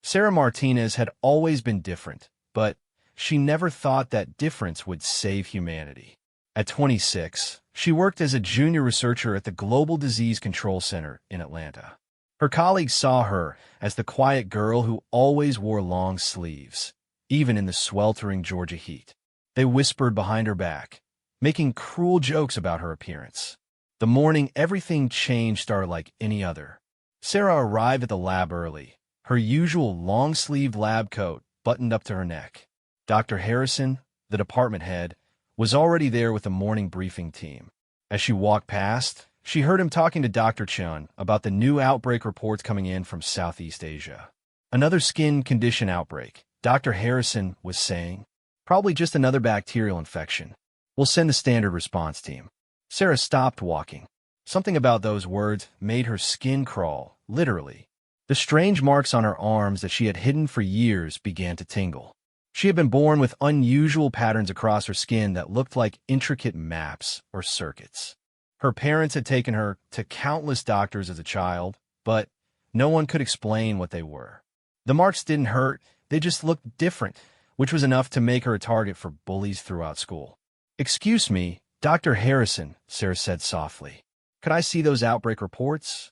Sarah Martinez had always been different, but she never thought that difference would save humanity. At 26, she worked as a junior researcher at the Global Disease Control Center in Atlanta. Her colleagues saw her as the quiet girl who always wore long sleeves, even in the sweltering Georgia heat. They whispered behind her back, making cruel jokes about her appearance. The morning everything changed started like any other. Sarah arrived at the lab early, her usual long-sleeved lab coat buttoned up to her neck. Dr. Harrison, the department head, was already there with the morning briefing team. As she walked past, she heard him talking to Dr. Chun about the new outbreak reports coming in from Southeast Asia. Another skin condition outbreak, Dr. Harrison was saying. Probably just another bacterial infection. We'll send the standard response team. Sarah stopped walking. Something about those words made her skin crawl, literally. The strange marks on her arms that she had hidden for years began to tingle. She had been born with unusual patterns across her skin that looked like intricate maps or circuits. Her parents had taken her to countless doctors as a child, but no one could explain what they were. The marks didn't hurt, they just looked different, which was enough to make her a target for bullies throughout school. "Excuse me, Dr. Harrison," Sarah said softly. "Could I see those outbreak reports?"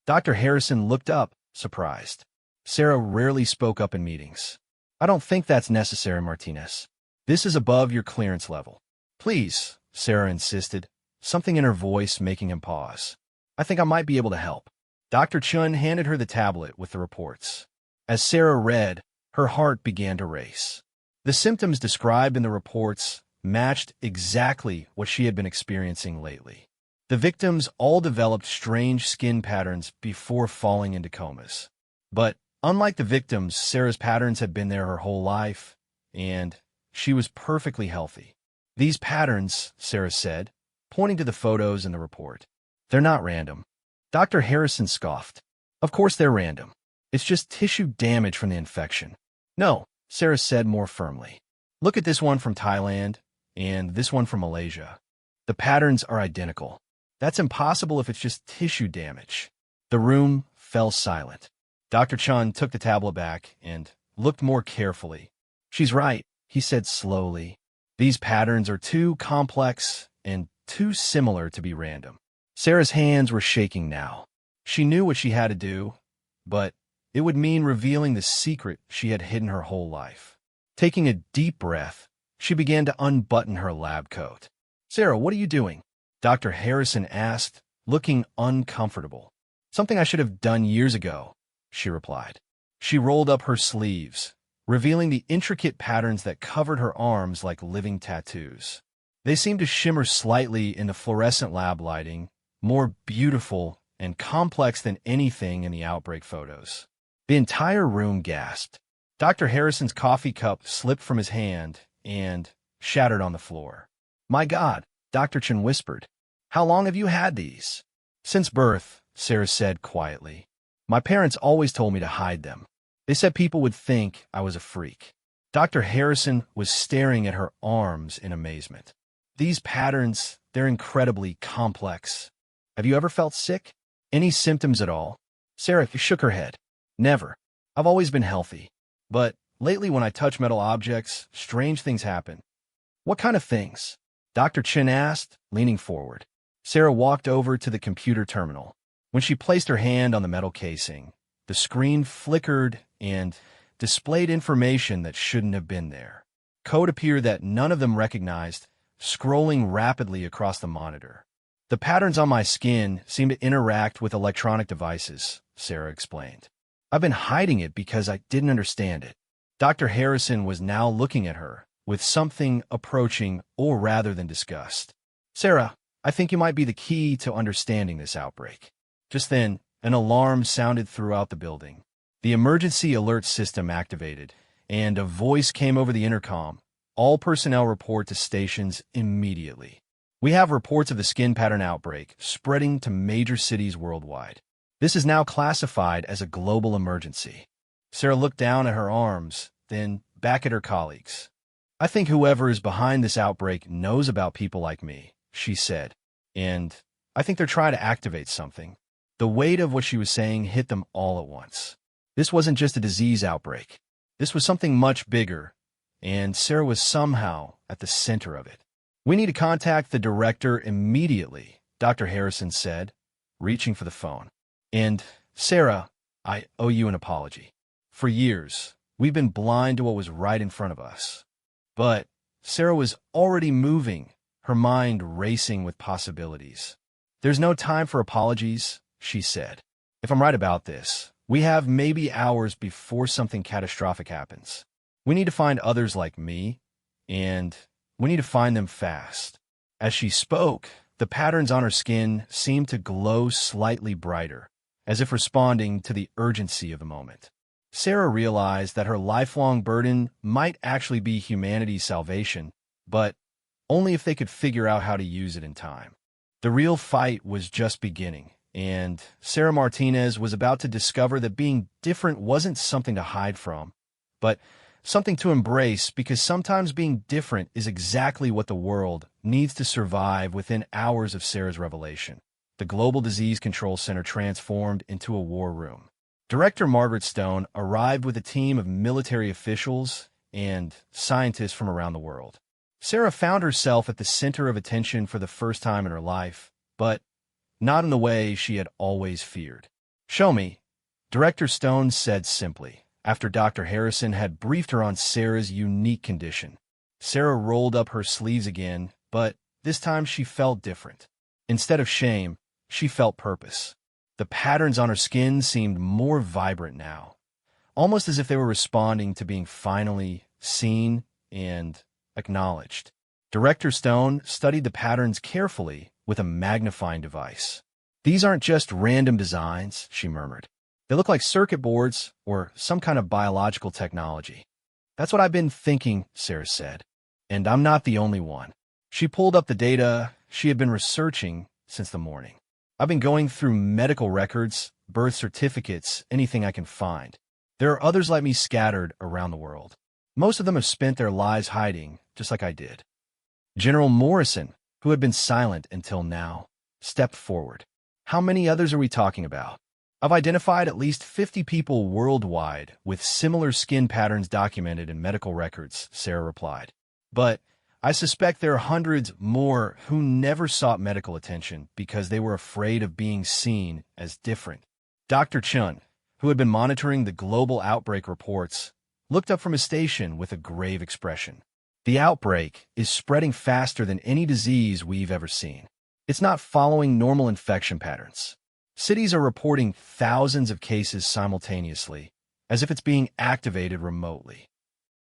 Dr. Harrison looked up, surprised. Sarah rarely spoke up in meetings. "I don't think that's necessary, Martinez. This is above your clearance level." "Please," Sarah insisted, something in her voice making him pause. "I think I might be able to help." Dr. Chun handed her the tablet with the reports. As Sarah read, her heart began to race. The symptoms described in the reports matched exactly what she had been experiencing lately. The victims all developed strange skin patterns before falling into comas. But unlike the victims, Sarah's patterns had been there her whole life, and she was perfectly healthy. "These patterns," Sarah said, pointing to the photos in the report, "they're not random." Dr. Harrison scoffed. "Of course they're random. It's just tissue damage from the infection." "No," Sarah said more firmly. "Look at this one from Thailand and this one from Malaysia. The patterns are identical. That's impossible if it's just tissue damage." The room fell silent. Dr. Chun took the tablet back and looked more carefully. "She's right," he said slowly. "These patterns are too complex and too similar to be random." Sarah's hands were shaking now. She knew what she had to do, but it would mean revealing the secret she had hidden her whole life. Taking a deep breath, she began to unbutton her lab coat. "Sarah, what are you doing?" Dr. Harrison asked, looking uncomfortable. "Something I should have done years ago," she replied. She rolled up her sleeves, revealing the intricate patterns that covered her arms like living tattoos. They seemed to shimmer slightly in the fluorescent lab lighting, more beautiful and complex than anything in the outbreak photos. The entire room gasped. Dr. Harrison's coffee cup slipped from his hand and shattered on the floor. "My God," Dr. Chen whispered. "How long have you had these?" "Since birth," Sarah said quietly. "My parents always told me to hide them. They said people would think I was a freak." Dr. Harrison was staring at her arms in amazement. "These patterns, they're incredibly complex. Have you ever felt sick? Any symptoms at all?" Sarah shook her head. "Never. I've always been healthy. But lately when I touch metal objects, strange things happen." "What kind of things?" Dr. Chen asked, leaning forward. Sarah walked over to the computer terminal. When she placed her hand on the metal casing, the screen flickered and displayed information that shouldn't have been there. Code appeared that none of them recognized, scrolling rapidly across the monitor. "The patterns on my skin seem to interact with electronic devices," Sarah explained. "I've been hiding it because I didn't understand it." Dr. Harrison was now looking at her with something approaching awe rather than disgust. "Sarah, I think you might be the key to understanding this outbreak." Just then, an alarm sounded throughout the building. The emergency alert system activated, and a voice came over the intercom. "All personnel report to stations immediately. We have reports of the skin pattern outbreak spreading to major cities worldwide. This is now classified as a global emergency." Sarah looked down at her arms, then back at her colleagues. "I think whoever is behind this outbreak knows about people like me," she said, "and I think they're trying to activate something." The weight of what she was saying hit them all at once. This wasn't just a disease outbreak. This was something much bigger, and Sarah was somehow at the center of it. "We need to contact the director immediately," Dr. Harrison said, reaching for the phone. "And, Sarah, I owe you an apology. For years, we've been blind to what was right in front of us." But Sarah was already moving, her mind racing with possibilities. "There's no time for apologies," she said. "If I'm right about this, we have maybe hours before something catastrophic happens. We need to find others like me, and we need to find them fast." As she spoke, the patterns on her skin seemed to glow slightly brighter, as if responding to the urgency of the moment. Sarah realized that her lifelong burden might actually be humanity's salvation, but only if they could figure out how to use it in time. The real fight was just beginning, and Sarah Martinez was about to discover that being different wasn't something to hide from, but something to embrace, because sometimes being different is exactly what the world needs to survive. Within hours of Sarah's revelation, the Global Disease Control Center transformed into a war room. Director Margaret Stone arrived with a team of military officials and scientists from around the world. Sarah found herself at the center of attention for the first time in her life, but not in the way she had always feared. "Show me," Director Stone said simply, after Dr. Harrison had briefed her on Sarah's unique condition. Sarah rolled up her sleeves again, but this time she felt different. Instead of shame, she felt purpose. The patterns on her skin seemed more vibrant now, almost as if they were responding to being finally seen and acknowledged. Director Stone studied the patterns carefully with a magnifying device. "These aren't just random designs," she murmured. "They look like circuit boards or some kind of biological technology." "That's what I've been thinking," Sarah said. "And I'm not the only one." She pulled up the data she had been researching since the morning. "I've been going through medical records, birth certificates, anything I can find. There are others like me scattered around the world. Most of them have spent their lives hiding, just like I did." General Morrison, who had been silent until now, stepped forward. "How many others are we talking about?" "I've identified at least 50 people worldwide with similar skin patterns documented in medical records," Sarah replied. "But I suspect there are hundreds more who never sought medical attention because they were afraid of being seen as different." Dr. Chun, who had been monitoring the global outbreak reports, looked up from his station with a grave expression. "The outbreak is spreading faster than any disease we've ever seen. It's not following normal infection patterns. Cities are reporting thousands of cases simultaneously, as if it's being activated remotely."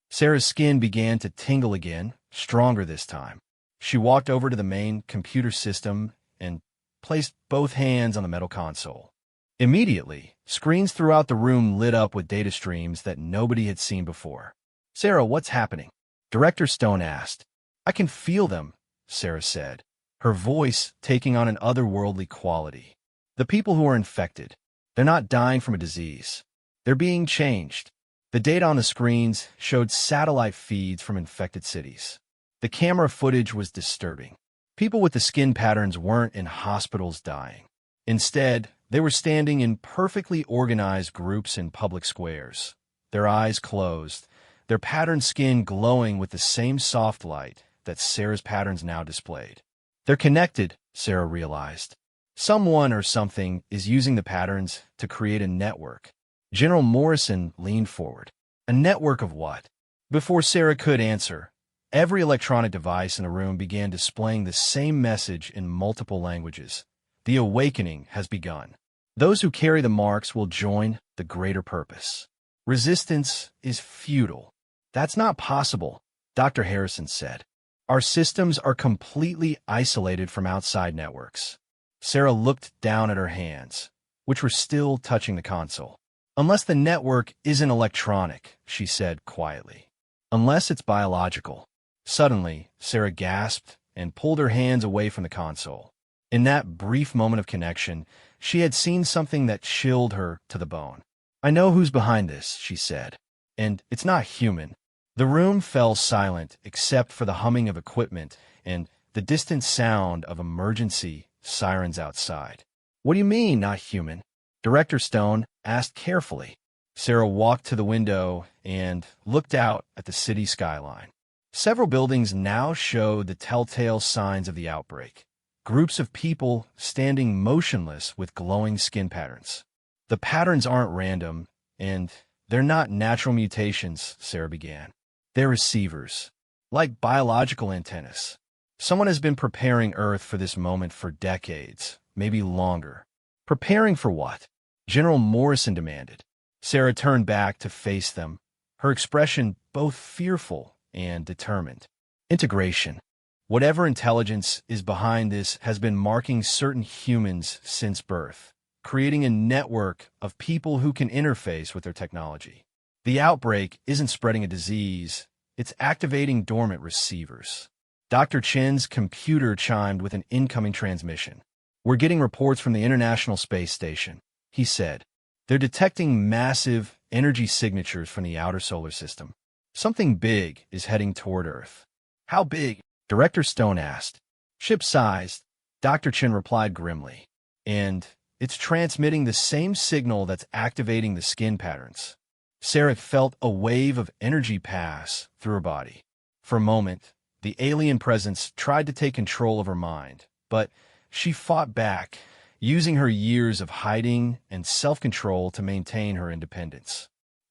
Sarah's skin began to tingle again, stronger this time. She walked over to the main computer system and placed both hands on the metal console. Immediately, screens throughout the room lit up with data streams that nobody had seen before. "Sarah, what's happening?" Director Stone asked. "I can feel them," Sarah said, her voice taking on an otherworldly quality. "The people who are infected, they're not dying from a disease. They're being changed." The data on the screens showed satellite feeds from infected cities. The camera footage was disturbing. People with the skin patterns weren't in hospitals dying. Instead, they were standing in perfectly organized groups in public squares, their eyes closed, their patterned skin glowing with the same soft light that Sarah's patterns now displayed. "They're connected," Sarah realized. "Someone or something is using the patterns to create a network." General Morrison leaned forward. "A network of what?" Before Sarah could answer, every electronic device in the room began displaying the same message in multiple languages. "The awakening has begun. Those who carry the marks will join the greater purpose. Resistance is futile." "That's not possible," Dr. Harrison said. "Our systems are completely isolated from outside networks." Sarah looked down at her hands, which were still touching the console. "Unless the network isn't electronic," she said quietly. "Unless it's biological." Suddenly, Sarah gasped and pulled her hands away from the console. In that brief moment of connection, she had seen something that chilled her to the bone. "I know who's behind this," she said. "And it's not human." The room fell silent except for the humming of equipment and the distant sound of emergency sirens outside. "What do you mean, not human?" Director Stone asked carefully. Sarah walked to the window and looked out at the city skyline. Several buildings now showed the telltale signs of the outbreak. Groups of people standing motionless with glowing skin patterns. The patterns aren't random, and they're not natural mutations, Sarah began. They're receivers, like biological antennas. Someone has been preparing Earth for this moment for decades, maybe longer. Preparing for what? General Morrison demanded. Sarah turned back to face them, her expression both fearful and determined. Integration. Whatever intelligence is behind this has been marking certain humans since birth, creating a network of people who can interface with their technology. The outbreak isn't spreading a disease, it's activating dormant receivers. Dr. Chen's computer chimed with an incoming transmission. "We're getting reports from the International Space Station," he said. "They're detecting massive energy signatures from the outer solar system. Something big is heading toward Earth." "How big?" Director Stone asked. "Ship-sized," Dr. Chen replied grimly. "And it's transmitting the same signal that's activating the skin patterns." Sarah felt a wave of energy pass through her body. For a moment, the alien presence tried to take control of her mind, but she fought back, using her years of hiding and self-control to maintain her independence.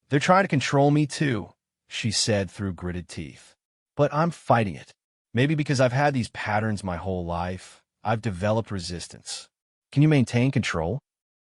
"They're trying to control me too," she said through gritted teeth. "But I'm fighting it. Maybe because I've had these patterns my whole life, I've developed resistance." "Can you maintain control?"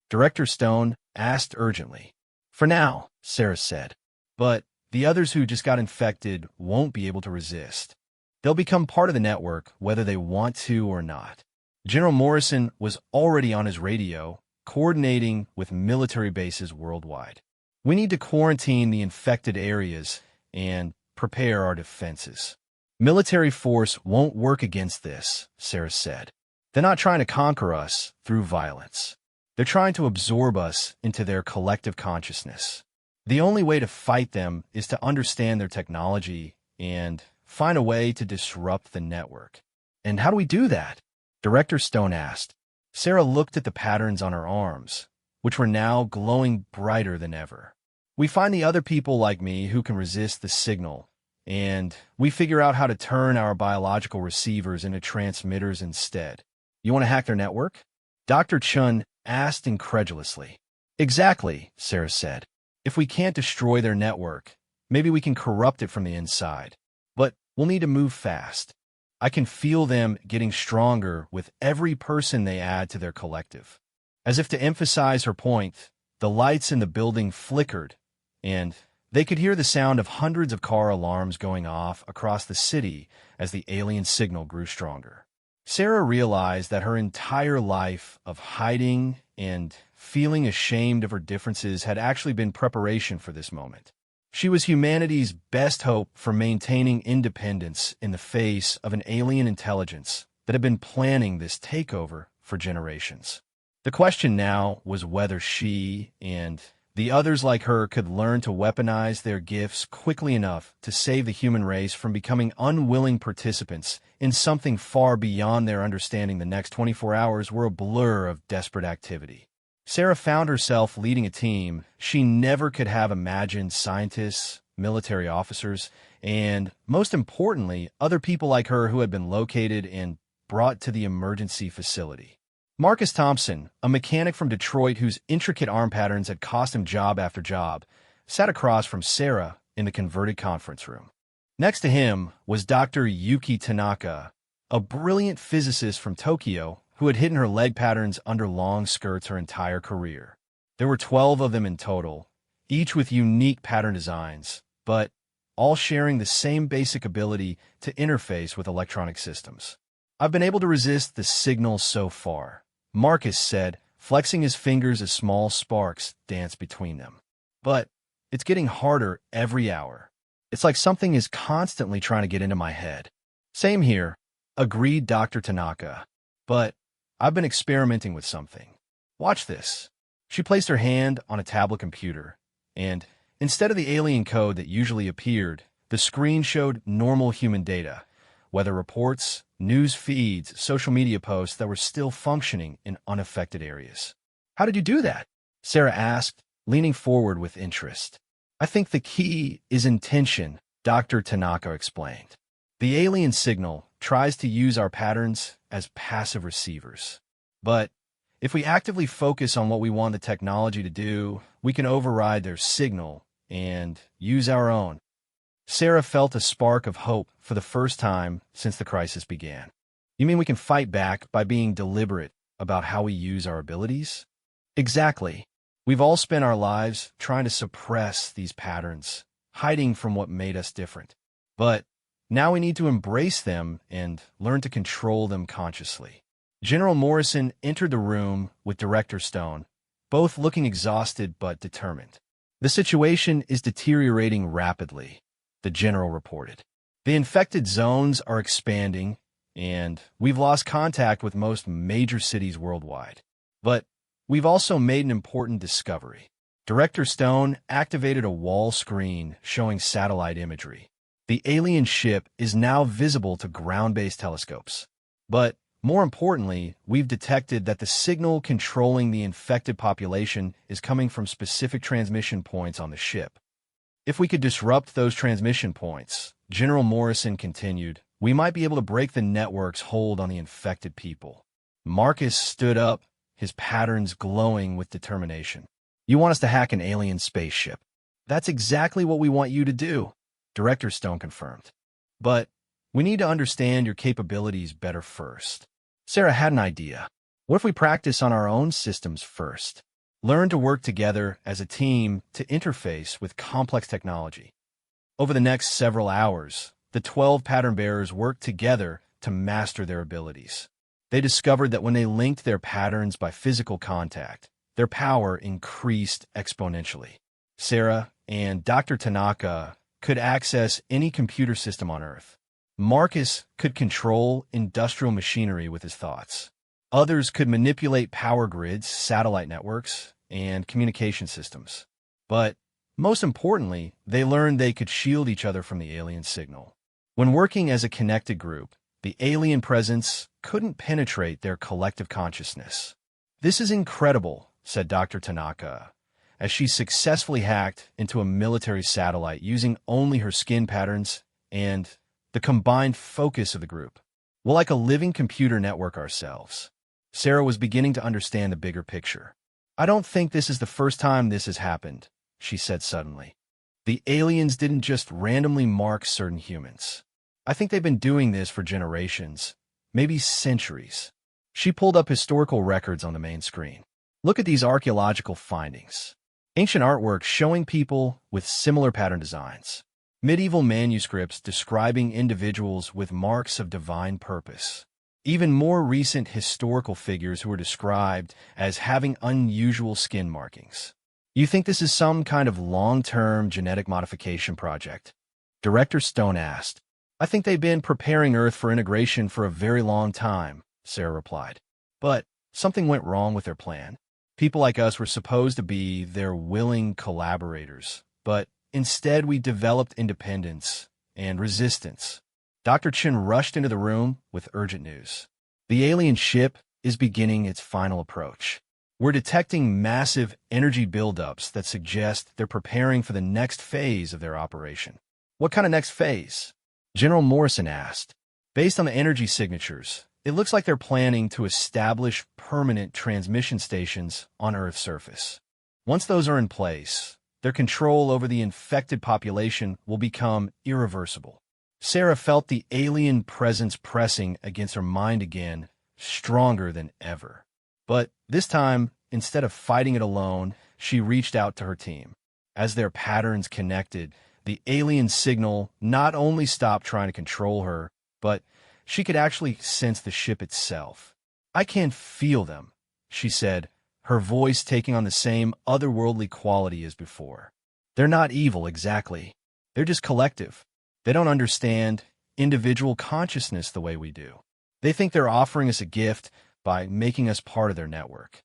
Director Stone asked urgently. "For now," Sarah said. "But the others who just got infected won't be able to resist. They'll become part of the network whether they want to or not." General Morrison was already on his radio, coordinating with military bases worldwide. "We need to quarantine the infected areas and prepare our defenses." "Military force won't work against this," Sarah said. "They're not trying to conquer us through violence. They're trying to absorb us into their collective consciousness. The only way to fight them is to understand their technology and find a way to disrupt the network." "And how do we do that?" Director Stone asked. Sarah looked at the patterns on her arms, which were now glowing brighter than ever. "We find the other people like me who can resist the signal, and we figure out how to turn our biological receivers into transmitters instead." "You want to hack their network?" Dr. Chun asked incredulously. "Exactly," Sarah said. "If we can't destroy their network, maybe we can corrupt it from the inside. But we'll need to move fast. I can feel them getting stronger with every person they add to their collective." As if to emphasize her point, the lights in the building flickered, and they could hear the sound of hundreds of car alarms going off across the city as the alien signal grew stronger. Sarah realized that her entire life of hiding and feeling ashamed of her differences had actually been preparation for this moment. She was humanity's best hope for maintaining independence in the face of an alien intelligence that had been planning this takeover for generations. The question now was whether she and the others like her could learn to weaponize their gifts quickly enough to save the human race from becoming unwilling participants in something far beyond their understanding. The next 24 hours were a blur of desperate activity. Sarah found herself leading a team she never could have imagined: scientists, military officers, and, most importantly, other people like her who had been located and brought to the emergency facility. Marcus Thompson, a mechanic from Detroit whose intricate arm patterns had cost him job after job, sat across from Sarah in the converted conference room. Next to him was Dr. Yuki Tanaka, a brilliant physicist from Tokyo who had hidden her leg patterns under long skirts her entire career. There were 12 of them in total, each with unique pattern designs, but all sharing the same basic ability to interface with electronic systems. "I've been able to resist the signal so far," Marcus said, flexing his fingers as small sparks danced between them. "But it's getting harder every hour. It's like something is constantly trying to get into my head." "Same here," agreed Dr. Tanaka. "But I've been experimenting with something. Watch this." She placed her hand on a tablet computer, and instead of the alien code that usually appeared, the screen showed normal human data, weather reports, news feeds, social media posts that were still functioning in unaffected areas. "How did you do that?" Sarah asked, leaning forward with interest. I think the key is intention, Dr. Tanaka explained. The alien signal tries to use our patterns as passive receivers. But if we actively focus on what we want the technology to do, we can override their signal and use our own. Sarah felt a spark of hope for the first time since the crisis began. You mean we can fight back by being deliberate about how we use our abilities? Exactly. We've all spent our lives trying to suppress these patterns, hiding from what made us different. But now we need to embrace them and learn to control them consciously. General Morrison entered the room with Director Stone, both looking exhausted but determined. The situation is deteriorating rapidly, the general reported. The infected zones are expanding, and we've lost contact with most major cities worldwide. But we've also made an important discovery. Director Stone activated a wall screen showing satellite imagery. The alien ship is now visible to ground-based telescopes. But more importantly, we've detected that the signal controlling the infected population is coming from specific transmission points on the ship. If we could disrupt those transmission points, General Morrison continued, we might be able to break the network's hold on the infected people. Marcus stood up, his patterns glowing with determination. You want us to hack an alien spaceship? That's exactly what we want you to do, Director Stone confirmed. But we need to understand your capabilities better first. Sarah had an idea. What if we practice on our own systems first? Learn to work together as a team to interface with complex technology. Over the next several hours, the 12 pattern bearers worked together to master their abilities. They discovered that when they linked their patterns by physical contact, their power increased exponentially. Sarah and Dr. Tanaka could access any computer system on Earth. Marcus could control industrial machinery with his thoughts. Others could manipulate power grids, satellite networks, and communication systems. But most importantly, they learned they could shield each other from the alien signal. When working as a connected group, the alien presence couldn't penetrate their collective consciousness. This is incredible, said Dr. Tanaka, as she successfully hacked into a military satellite using only her skin patterns and the combined focus of the group. We're like a living computer network ourselves. Sarah was beginning to understand the bigger picture. I don't think this is the first time this has happened, she said suddenly. The aliens didn't just randomly mark certain humans. I think they've been doing this for generations, maybe centuries. She pulled up historical records on the main screen. Look at these archaeological findings. Ancient artwork showing people with similar pattern designs. Medieval manuscripts describing individuals with marks of divine purpose. Even more recent historical figures who were described as having unusual skin markings. You think this is some kind of long-term genetic modification project? Director Stone asked. I think they've been preparing Earth for integration for a very long time, Sarah replied. But something went wrong with their plan. People like us were supposed to be their willing collaborators, but instead, we developed independence and resistance. Dr. Chin rushed into the room with urgent news. The alien ship is beginning its final approach. We're detecting massive energy buildups that suggest they're preparing for the next phase of their operation. What kind of next phase? General Morrison asked. Based on the energy signatures, it looks like they're planning to establish permanent transmission stations on Earth's surface. Once those are in place, their control over the infected population will become irreversible. Sarah felt the alien presence pressing against her mind again, stronger than ever. But this time, instead of fighting it alone, she reached out to her team. As their patterns connected, the alien signal not only stopped trying to control her, but she could actually sense the ship itself. I can feel them, she said, her voice taking on the same otherworldly quality as before. They're not evil exactly. They're just collective. They don't understand individual consciousness the way we do. They think they're offering us a gift by making us part of their network.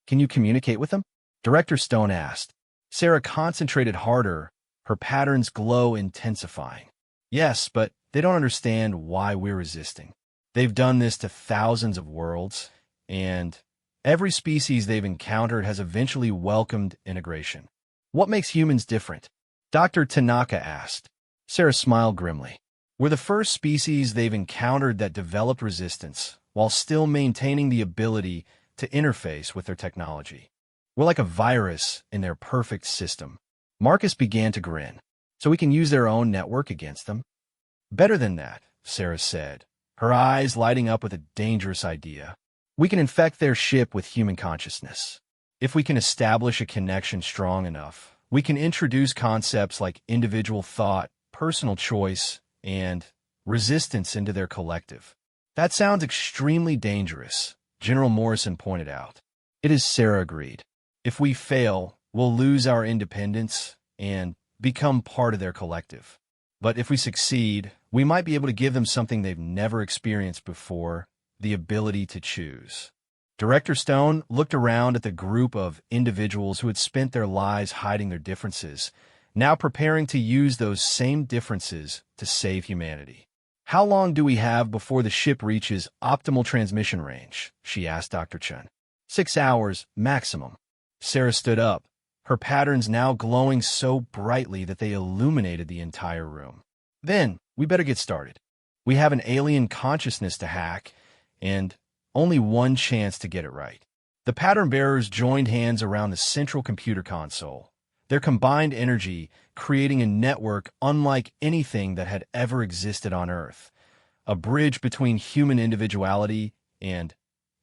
Can you communicate with them? Director Stone asked. Sarah concentrated harder, her patterns glow intensifying. Yes, but they don't understand why we're resisting. They've done this to thousands of worlds, and Every species they've encountered has eventually welcomed integration. What makes humans different? Dr. Tanaka asked. Sarah smiled grimly. We're the first species they've encountered that developed resistance while still maintaining the ability to interface with their technology. We're like a virus in their perfect system. Marcus began to grin. So we can use their own network against them? Better than that, Sarah said, her eyes lighting up with a dangerous idea. We can infect their ship with human consciousness. If we can establish a connection strong enough, we can introduce concepts like individual thought, personal choice, and resistance into their collective. That sounds extremely dangerous, General Morrison pointed out. It is, Sarah agreed. If we fail, we'll lose our independence and become part of their collective. But if we succeed, we might be able to give them something they've never experienced before, the ability to choose. Director Stone looked around at the group of individuals who had spent their lives hiding their differences, now preparing to use those same differences to save humanity. How long do we have before the ship reaches optimal transmission range? She asked Dr. Chun. 6 hours, maximum. Sarah stood up, her patterns now glowing so brightly that they illuminated the entire room. Then, we better get started. We have an alien consciousness to hack, and only one chance to get it right. The pattern bearers joined hands around the central computer console, their combined energy creating a network unlike anything that had ever existed on Earth, a bridge between human individuality and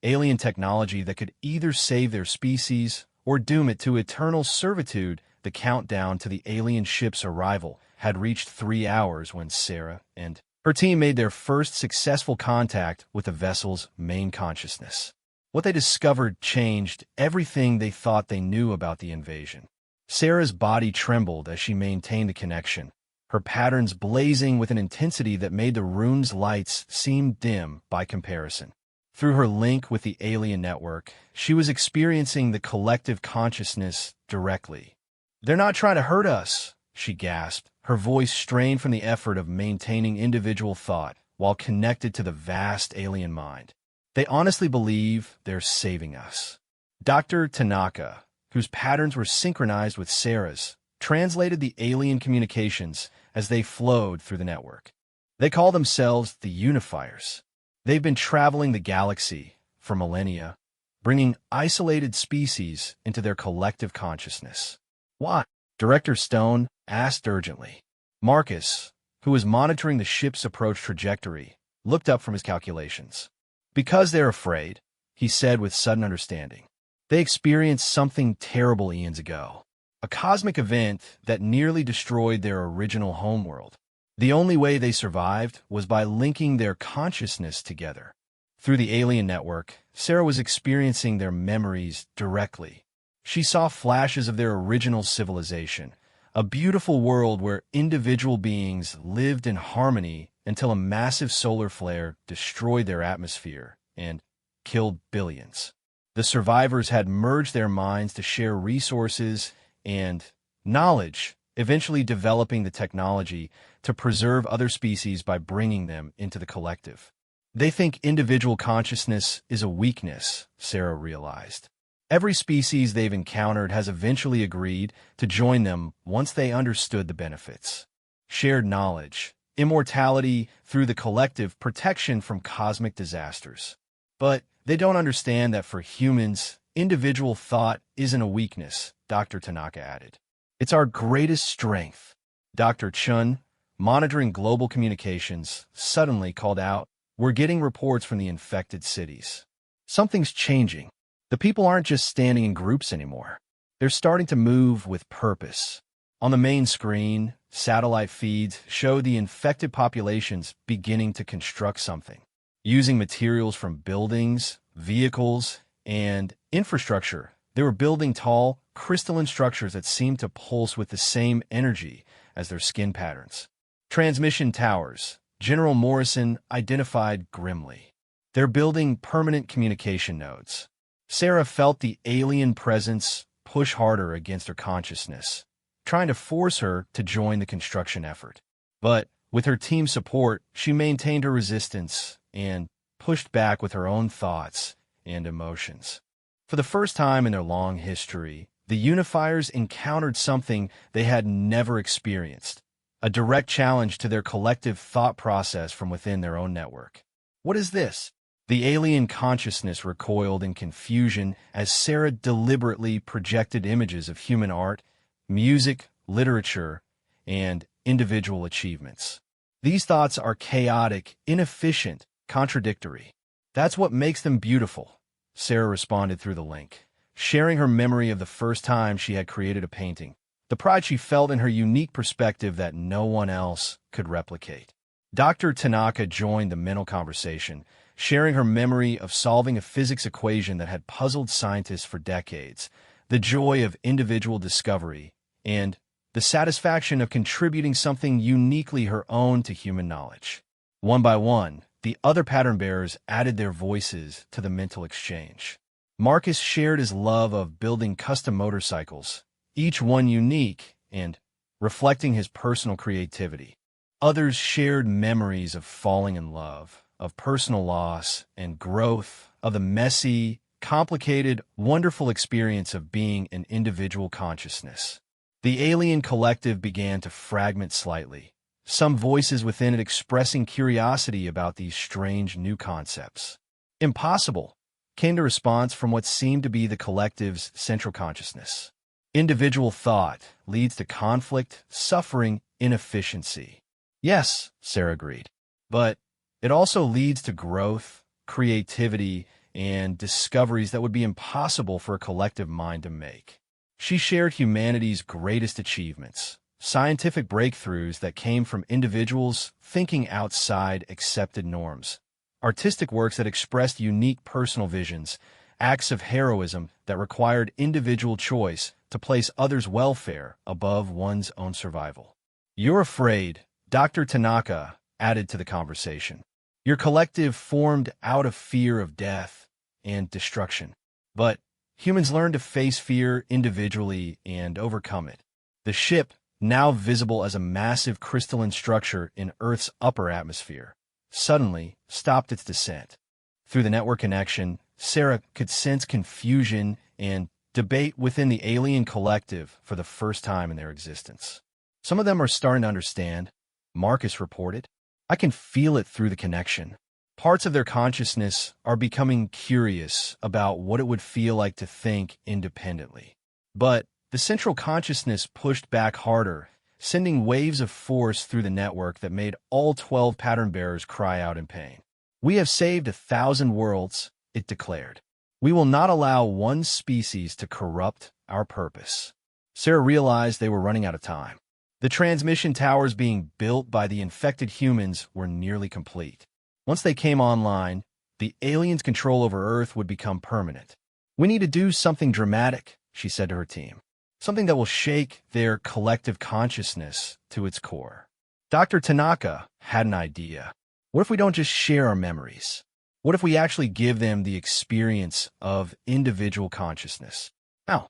alien technology that could either save their species or doom it to eternal servitude. The countdown to the alien ship's arrival had reached 3 hours when Sarah and her team made their first successful contact with the vessel's main consciousness. What they discovered changed everything they thought they knew about the invasion. Sarah's body trembled as she maintained the connection, her patterns blazing with an intensity that made the room's lights seem dim by comparison. Through her link with the alien network, she was experiencing the collective consciousness directly. "They're not trying to hurt us," she gasped, her voice strained from the effort of maintaining individual thought while connected to the vast alien mind. "They honestly believe they're saving us." Dr. Tanaka, whose patterns were synchronized with Sarah's, translated the alien communications as they flowed through the network. They call themselves the Unifiers. They've been traveling the galaxy for millennia, bringing isolated species into their collective consciousness. "Why?" Director Stone asked urgently. Marcus, who was monitoring the ship's approach trajectory, looked up from his calculations. "Because they're afraid," he said with sudden understanding. "They experienced something terrible eons ago, a cosmic event that nearly destroyed their original homeworld. The only way they survived was by linking their consciousness together. Through the alien network, Sarah was experiencing their memories directly. She saw flashes of their original civilization, a beautiful world where individual beings lived in harmony until a massive solar flare destroyed their atmosphere and killed billions. The survivors had merged their minds to share resources and knowledge, eventually developing the technology to preserve other species by bringing them into the collective. They think individual consciousness is a weakness, Sarah realized. Every species they've encountered has eventually agreed to join them once they understood the benefits. Shared knowledge, immortality through the collective, protection from cosmic disasters. But they don't understand that for humans, individual thought isn't a weakness, Dr. Tanaka added. It's our greatest strength. Dr. Chun, monitoring global communications, suddenly called out, "We're getting reports from the infected cities. Something's changing. The people aren't just standing in groups anymore. They're starting to move with purpose." On the main screen, satellite feeds showed the infected populations beginning to construct something. Using materials from buildings, vehicles, and infrastructure, they were building tall, crystalline structures that seemed to pulse with the same energy as their skin patterns. Transmission towers, General Morrison identified grimly. They're building permanent communication nodes. Sarah felt the alien presence push harder against her consciousness, trying to force her to join the construction effort. But with her team's support, she maintained her resistance and pushed back with her own thoughts and emotions. For the first time in their long history, the unifiers encountered something they had never experienced, a direct challenge to their collective thought process from within their own network. What is this? The alien consciousness recoiled in confusion as Sarah deliberately projected images of human art, music, literature, and individual achievements. These thoughts are chaotic, inefficient, contradictory. That's what makes them beautiful, Sarah responded through the link, sharing her memory of the first time she had created a painting, the pride she felt in her unique perspective that no one else could replicate. Dr. Tanaka joined the mental conversation, sharing her memory of solving a physics equation that had puzzled scientists for decades, the joy of individual discovery, and the satisfaction of contributing something uniquely her own to human knowledge. One by one, the other pattern bearers added their voices to the mental exchange. Marcus shared his love of building custom motorcycles, each one unique and reflecting his personal creativity. Others shared memories of falling in love, of personal loss and growth, of the messy, complicated, wonderful experience of being an individual consciousness. The alien collective began to fragment slightly, some voices within it expressing curiosity about these strange new concepts. Impossible, came the response from what seemed to be the collective's central consciousness. Individual thought leads to conflict, suffering, inefficiency. Yes, Sarah agreed. But it also leads to growth, creativity, and discoveries that would be impossible for a collective mind to make. She shared humanity's greatest achievements, scientific breakthroughs that came from individuals thinking outside accepted norms, artistic works that expressed unique personal visions, acts of heroism that required individual choice to place others' welfare above one's own survival. You're afraid, Dr. Tanaka added to the conversation. Your collective formed out of fear of death and destruction. But humans learn to face fear individually and overcome it. The ship, now visible as a massive crystalline structure in Earth's upper atmosphere, suddenly stopped its descent. Through the network connection, Sarah could sense confusion and debate within the alien collective for the first time in their existence. Some of them are starting to understand, Marcus reported. I can feel it through the connection. Parts of their consciousness are becoming curious about what it would feel like to think independently. But the central consciousness pushed back harder, sending waves of force through the network that made all 12 pattern bearers cry out in pain. We have saved 1,000 worlds, it declared. We will not allow one species to corrupt our purpose. Sarah realized they were running out of time. The transmission towers being built by the infected humans were nearly complete. Once they came online, the aliens' control over Earth would become permanent. We need to do something dramatic, she said to her team. Something that will shake their collective consciousness to its core. Dr. Tanaka had an idea. What if we don't just share our memories? What if we actually give them the experience of individual consciousness? How?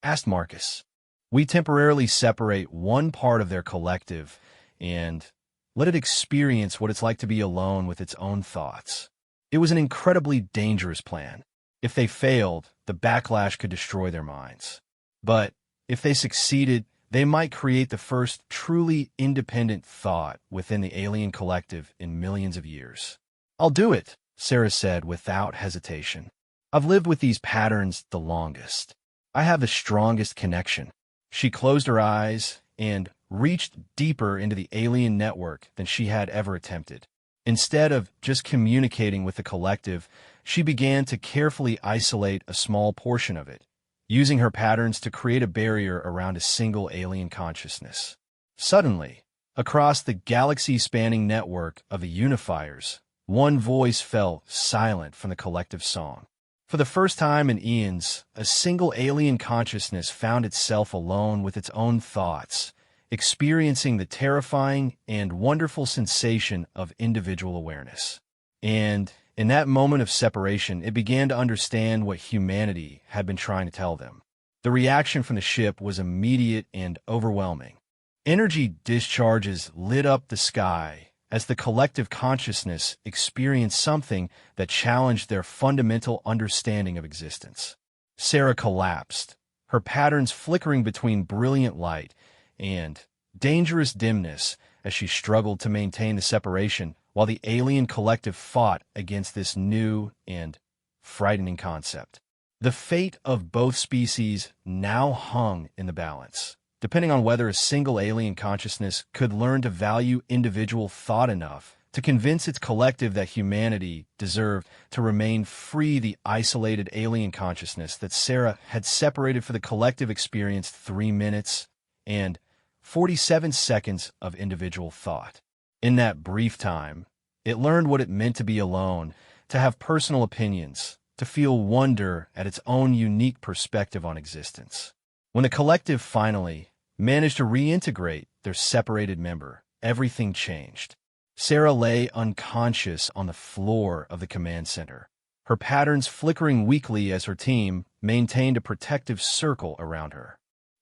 Asked Marcus. We temporarily separate one part of their collective and let it experience what it's like to be alone with its own thoughts. It was an incredibly dangerous plan. If they failed, the backlash could destroy their minds. But if they succeeded, they might create the first truly independent thought within the alien collective in millions of years. I'll do it, Sarah said without hesitation. I've lived with these patterns the longest. I have the strongest connection. She closed her eyes and reached deeper into the alien network than she had ever attempted. Instead of just communicating with the collective, she began to carefully isolate a small portion of it, using her patterns to create a barrier around a single alien consciousness. Suddenly, across the galaxy-spanning network of the unifiers, one voice fell silent from the collective song. For the first time in eons, a single alien consciousness found itself alone with its own thoughts, experiencing the terrifying and wonderful sensation of individual awareness. And in that moment of separation, it began to understand what humanity had been trying to tell them. The reaction from the ship was immediate and overwhelming. Energy discharges lit up the sky as the collective consciousness experienced something that challenged their fundamental understanding of existence. Sarah collapsed, her patterns flickering between brilliant light and dangerous dimness as she struggled to maintain the separation while the alien collective fought against this new and frightening concept. The fate of both species now hung in the balance, depending on whether a single alien consciousness could learn to value individual thought enough to convince its collective that humanity deserved to remain free. The isolated alien consciousness that Sarah had separated for the collective experienced 3 minutes and 47 seconds of individual thought. In that brief time, it learned what it meant to be alone, to have personal opinions, to feel wonder at its own unique perspective on existence. When the collective finally managed to reintegrate their separated member, everything changed. Sarah lay unconscious on the floor of the command center, her patterns flickering weakly as her team maintained a protective circle around her.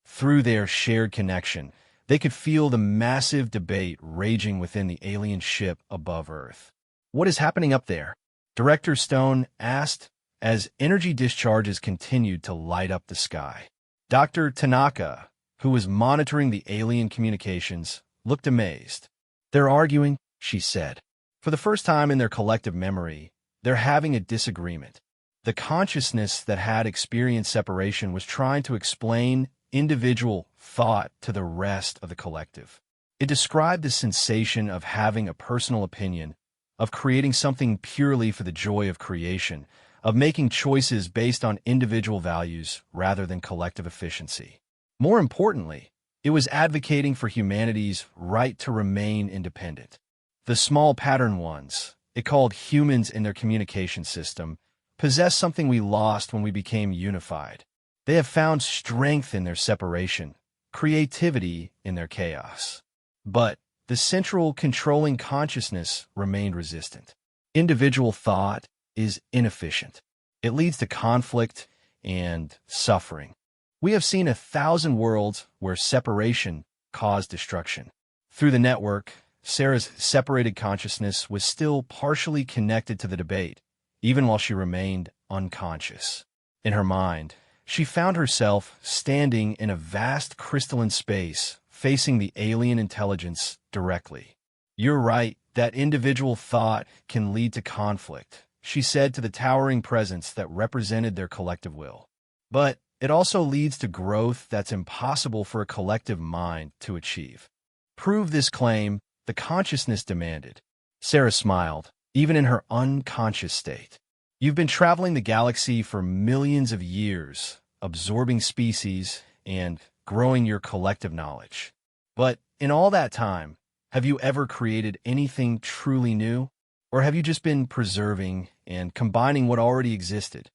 Through their shared connection, they could feel the massive debate raging within the alien ship above Earth. "What is happening up there?" Director Stone asked as energy discharges continued to light up the sky. Dr. Tanaka, who was monitoring the alien communications, looked amazed. "They're arguing," she said. For the first time in their collective memory, they're having a disagreement. The consciousness that had experienced separation was trying to explain individual thought to the rest of the collective. It described the sensation of having a personal opinion, of creating something purely for the joy of creation, of making choices based on individual values rather than collective efficiency. More importantly, it was advocating for humanity's right to remain independent. The small pattern ones, it called humans in their communication system, possess something we lost when we became unified. They have found strength in their separation, creativity in their chaos. But the central controlling consciousness remained resistant. Individual thought is inefficient. It leads to conflict and suffering. We have seen 1,000 worlds where separation caused destruction. Through the network, Sarah's separated consciousness was still partially connected to the debate, even while she remained unconscious. In her mind, she found herself standing in a vast crystalline space, facing the alien intelligence directly. "You're right, that individual thought can lead to conflict," she said to the towering presence that represented their collective will. "But it also leads to growth that's impossible for a collective mind to achieve." "Prove this claim," the consciousness demanded. Sarah smiled, even in her unconscious state. "You've been traveling the galaxy for millions of years, absorbing species and growing your collective knowledge. But in all that time, have you ever created anything truly new? Or have you just been preserving and combining what already existed?"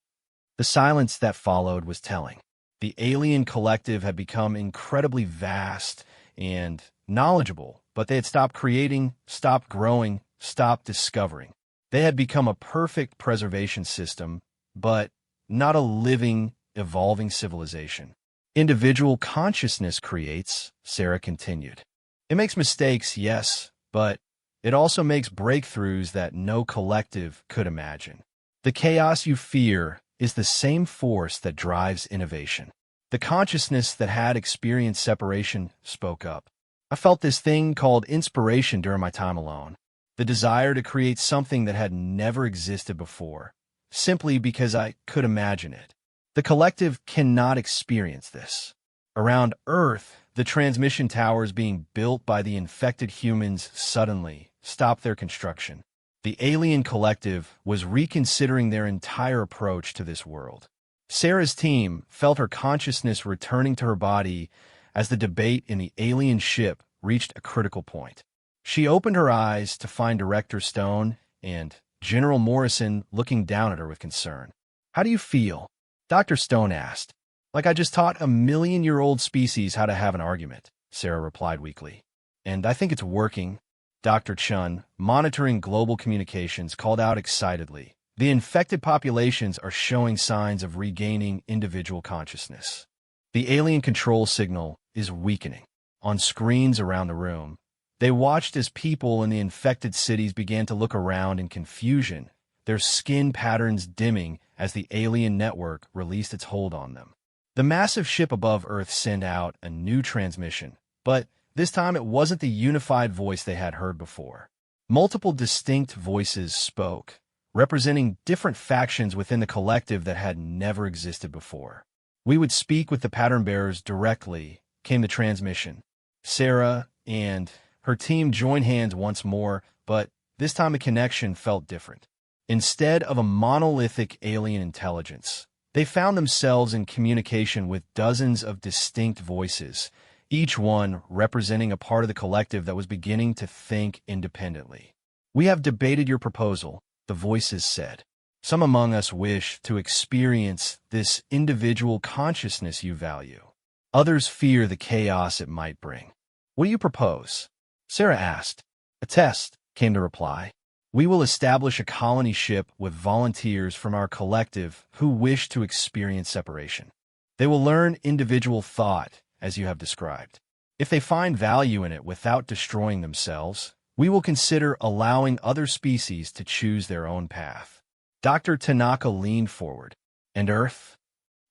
The silence that followed was telling. The alien collective had become incredibly vast and knowledgeable, but they had stopped creating, stopped growing, stopped discovering. They had become a perfect preservation system, but not a living, evolving civilization. "Individual consciousness creates," Sarah continued. "It makes mistakes, yes, but it also makes breakthroughs that no collective could imagine. The chaos you fear is the same force that drives innovation." The consciousness that had experienced separation spoke up. "I felt this thing called inspiration during my time alone. The desire to create something that had never existed before, simply because I could imagine it. The collective cannot experience this. Around Earth, the transmission towers being built by the infected humans suddenly stopped their construction. The alien collective was reconsidering their entire approach to this world. Sarah's team felt her consciousness returning to her body as the debate in the alien ship reached a critical point. She opened her eyes to find Director Stone and General Morrison looking down at her with concern. "How do you feel?" Dr. Stone asked. "Like I just taught a million-year-old species how to have an argument," Sarah replied weakly. "And I think it's working." Dr. Chun, monitoring global communications, called out excitedly. "The infected populations are showing signs of regaining individual consciousness. The alien control signal is weakening." On screens around the room, they watched as people in the infected cities began to look around in confusion, their skin patterns dimming as the alien network released its hold on them. The massive ship above Earth sent out a new transmission, but this time it wasn't the unified voice they had heard before. Multiple distinct voices spoke, representing different factions within the collective that had never existed before. "We would speak with the pattern bearers directly," came the transmission. Sarah and her team joined hands once more, but this time the connection felt different. Instead of a monolithic alien intelligence, they found themselves in communication with dozens of distinct voices, each one representing a part of the collective that was beginning to think independently. "We have debated your proposal," the voices said. "Some among us wish to experience this individual consciousness you value. Others fear the chaos it might bring. What do you propose?" Sarah asked. "A test," came the reply. "We will establish a colony ship with volunteers from our collective who wish to experience separation. They will learn individual thought, as you have described. If they find value in it without destroying themselves, we will consider allowing other species to choose their own path." Dr. Tanaka leaned forward. "And Earth?"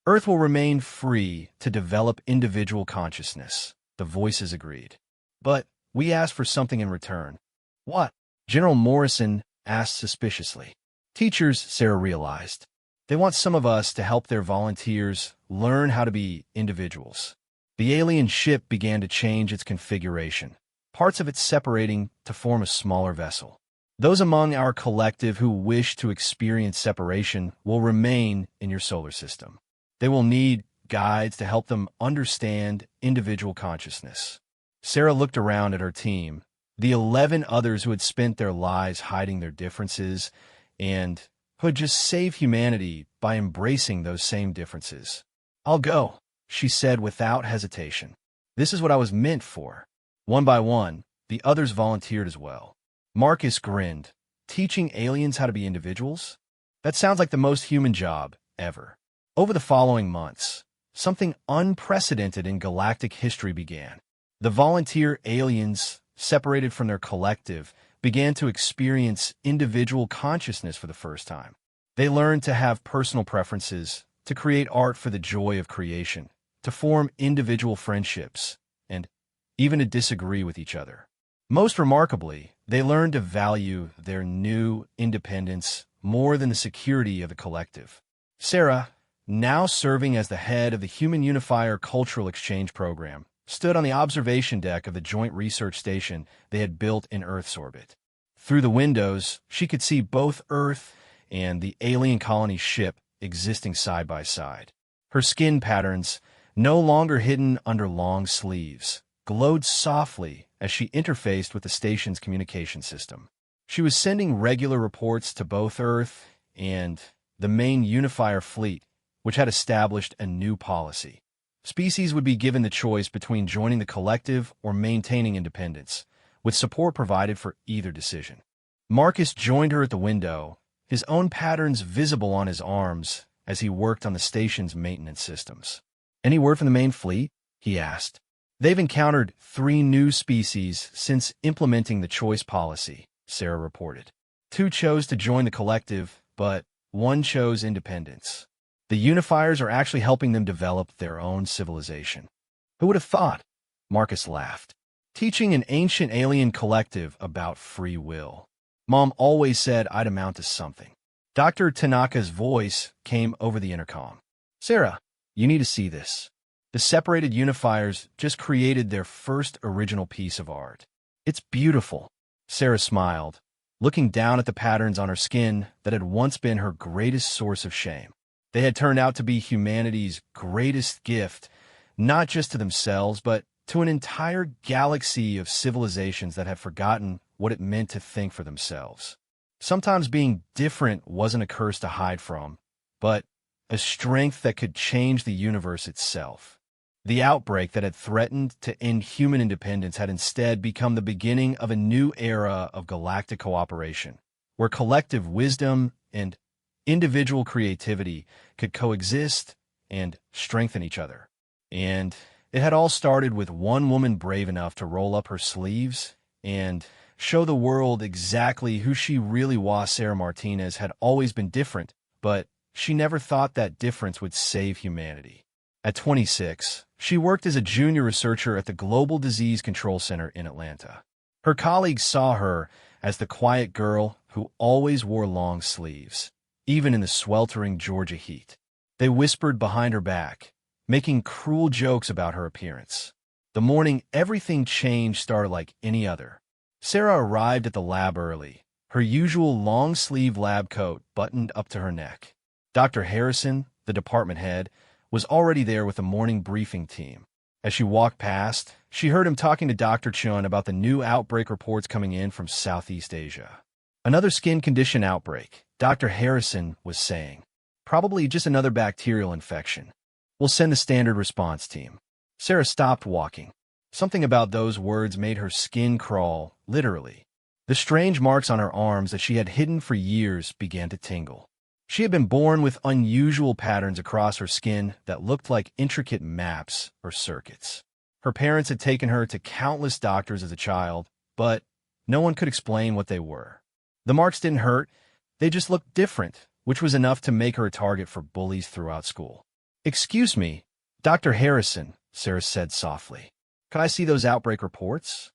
"Earth will remain free to develop individual consciousness," the voices agreed. "But we ask for something in return." "What?" General Morrison asked suspiciously. "Teachers," Sarah realized. "They want some of us to help their volunteers learn how to be individuals." The alien ship began to change its configuration, parts of it separating to form a smaller vessel. "Those among our collective who wish to experience separation will remain in your solar system. They will need guides to help them understand individual consciousness." Sarah looked around at her team, the 11 others who had spent their lives hiding their differences and who had just saved humanity by embracing those same differences. "I'll go," she said without hesitation. "This is what I was meant for." One by one, the others volunteered as well. Marcus grinned. "Teaching aliens how to be individuals? That sounds like the most human job ever." Over the following months, something unprecedented in galactic history began. The volunteer aliens, separated from their collective, began to experience individual consciousness for the first time. They learned to have personal preferences, to create art for the joy of creation, to form individual friendships, and even to disagree with each other. Most remarkably, they learned to value their new independence more than the security of the collective. Sarah, now serving as the head of the Human Unifier Cultural Exchange Program, stood on the observation deck of the joint research station they had built in Earth's orbit. Through the windows, she could see both Earth and the alien colony ship existing side by side. Her skin patterns, no longer hidden under long sleeves, glowed softly as she interfaced with the station's communication system. She was sending regular reports to both Earth and the main Unifier fleet, which had established a new policy. Species would be given the choice between joining the collective or maintaining independence, with support provided for either decision. Marcus joined her at the window, his own patterns visible on his arms as he worked on the station's maintenance systems. "Any word from the main fleet?" he asked. "They've encountered 3 new species since implementing the choice policy," Sarah reported. 2 chose to join the collective, but 1 chose independence. The Unifiers are actually helping them develop their own civilization. "Who would have thought?" Marcus laughed. "Teaching an ancient alien collective about free will. Mom always said I'd amount to something." Dr. Tanaka's voice came over the intercom. "Sarah, you need to see this. The separated Unifiers just created their first original piece of art. It's beautiful." Sarah smiled, looking down at the patterns on her skin that had once been her greatest source of shame. They had turned out to be humanity's greatest gift, not just to themselves, but to an entire galaxy of civilizations that had forgotten what it meant to think for themselves. Sometimes being different wasn't a curse to hide from, but a strength that could change the universe itself. The outbreak that had threatened to end human independence had instead become the beginning of a new era of galactic cooperation, where collective wisdom and individual creativity could coexist and strengthen each other. And it had all started with one woman brave enough to roll up her sleeves and show the world exactly who she really was. Sarah Martinez had always been different, but she never thought that difference would save humanity. At 26, she worked as a junior researcher at the Global Disease Control Center in Atlanta. Her colleagues saw her as the quiet girl who always wore long sleeves, even in the sweltering Georgia heat. They whispered behind her back, making cruel jokes about her appearance. The morning everything changed started like any other. Sarah arrived at the lab early, her usual long-sleeve lab coat buttoned up to her neck. Dr. Harrison, the department head, was already there with the morning briefing team. As she walked past, she heard him talking to Dr. Chun about the new outbreak reports coming in from Southeast Asia. Another skin condition outbreak, Dr. Harrison was saying. Probably just another bacterial infection. We'll send the standard response team. Sarah stopped walking. Something about those words made her skin crawl, literally. The strange marks on her arms that she had hidden for years began to tingle. She had been born with unusual patterns across her skin that looked like intricate maps or circuits. Her parents had taken her to countless doctors as a child, but no one could explain what they were. The marks didn't hurt, they just looked different, which was enough to make her a target for bullies throughout school. "Excuse me, Dr. Harrison," Sarah said softly. "Could I see those outbreak reports?"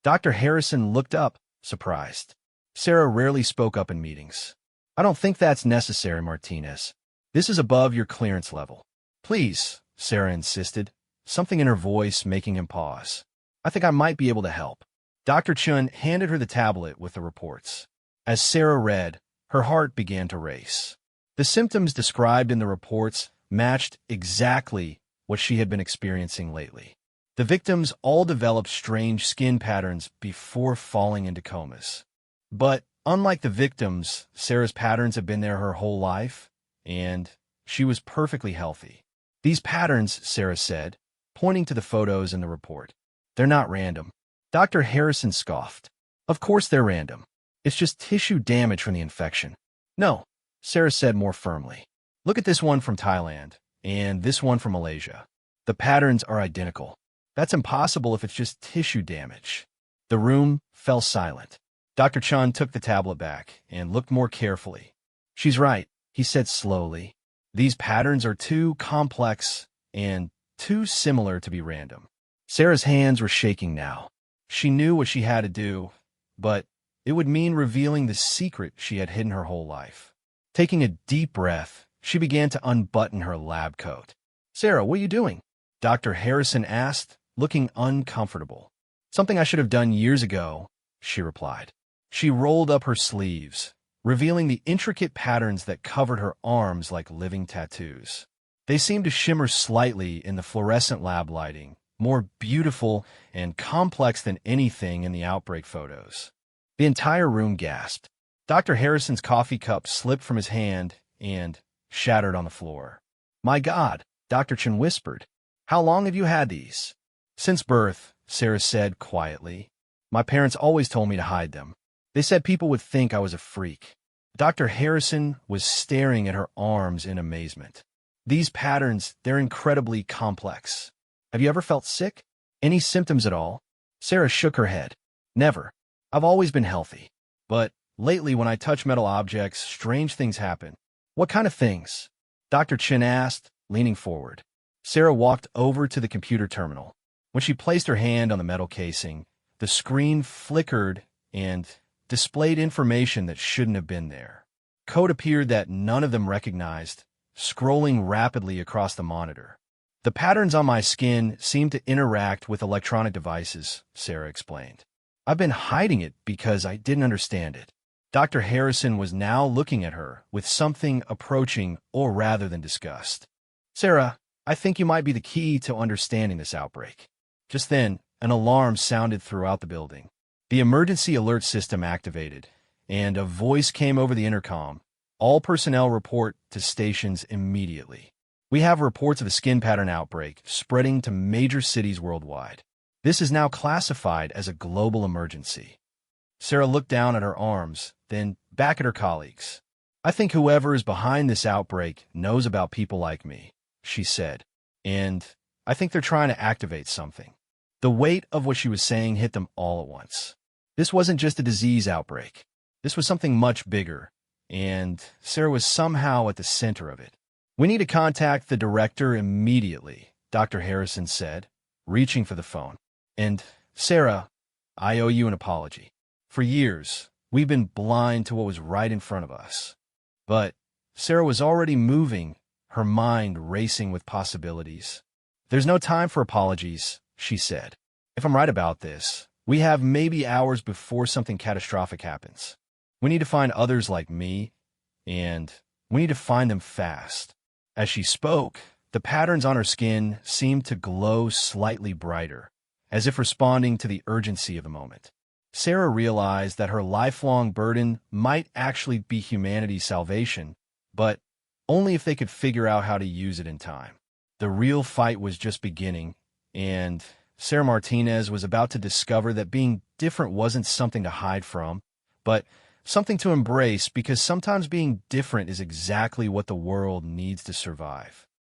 Dr. Harrison looked up, surprised. Sarah rarely spoke up in meetings. "I don't think that's necessary, Martinez. This is above your clearance level." "Please," Sarah insisted, something in her voice making him pause. "I think I might be able to help." Dr. Chun handed her the tablet with the reports. As Sarah read, her heart began to race. The symptoms described in the reports matched exactly what she had been experiencing lately. The victims all developed strange skin patterns before falling into comas. But unlike the victims, Sarah's patterns had been there her whole life, and she was perfectly healthy. "These patterns," Sarah said, pointing to the photos in the report, "they're not random." Dr. Harrison scoffed. "Of course they're random. It's just tissue damage from the infection." "No," Sarah said more firmly. "Look at this one from Thailand, and this one from Malaysia. The patterns are identical. That's impossible if it's just tissue damage." The room fell silent. Dr. Chun took the tablet back and looked more carefully. "She's right," he said slowly. "These patterns are too complex and too similar to be random." Sarah's hands were shaking now. She knew what she had to do, but it would mean revealing the secret she had hidden her whole life. Taking a deep breath, she began to unbutton her lab coat. "Sarah, what are you doing?" Dr. Harrison asked, looking uncomfortable. "Something I should have done years ago," she replied. She rolled up her sleeves, revealing the intricate patterns that covered her arms like living tattoos. They seemed to shimmer slightly in the fluorescent lab lighting, more beautiful and complex than anything in the outbreak photos. The entire room gasped. Dr. Harrison's coffee cup slipped from his hand and shattered on the floor. "My God," Dr. Chun whispered. "How long have you had these?" "Since birth," Sarah said quietly. "My parents always told me to hide them. They said people would think I was a freak." Dr. Harrison was staring at her arms in amazement. "These patterns, they're incredibly complex. Have you ever felt sick? Any symptoms at all?" Sarah shook her head. "Never. I've always been healthy. But lately when I touch metal objects, strange things happen." "What kind of things?" Dr. Chin asked, leaning forward. Sarah walked over to the computer terminal. When she placed her hand on the metal casing, the screen flickered and displayed information that shouldn't have been there. Code appeared that none of them recognized, scrolling rapidly across the monitor. "The patterns on my skin seem to interact with electronic devices," Sarah explained. "I've been hiding it because I didn't understand it." Dr. Harrison was now looking at her with something approaching awe rather than disgust. "Sarah, I think you might be the key to understanding this outbreak." Just then, an alarm sounded throughout the building. The emergency alert system activated, and a voice came over the intercom. "All personnel report to stations immediately. We have reports of a skin pattern outbreak spreading to major cities worldwide. This is now classified as a global emergency." Sarah looked down at her arms, then back at her colleagues. "I think whoever is behind this outbreak knows about people like me," she said, "and I think they're trying to activate something." The weight of what she was saying hit them all at once. This wasn't just a disease outbreak. This was something much bigger, and Sarah was somehow at the center of it. "We need to contact the director immediately," Dr. Harrison said, reaching for the phone. "And, Sarah, I owe you an apology. For years, we've been blind to what was right in front of us." But Sarah was already moving, her mind racing with possibilities. "There's no time for apologies," she said. "If I'm right about this, we have maybe hours before something catastrophic happens. We need to find others like me, and we need to find them fast." As she spoke, the patterns on her skin seemed to glow slightly brighter, as if responding to the urgency of the moment. Sarah realized that her lifelong burden might actually be humanity's salvation, but only if they could figure out how to use it in time. The real fight was just beginning, and Sarah Martinez was about to discover that being different wasn't something to hide from, but something to embrace, because sometimes being different is exactly what the world needs to survive.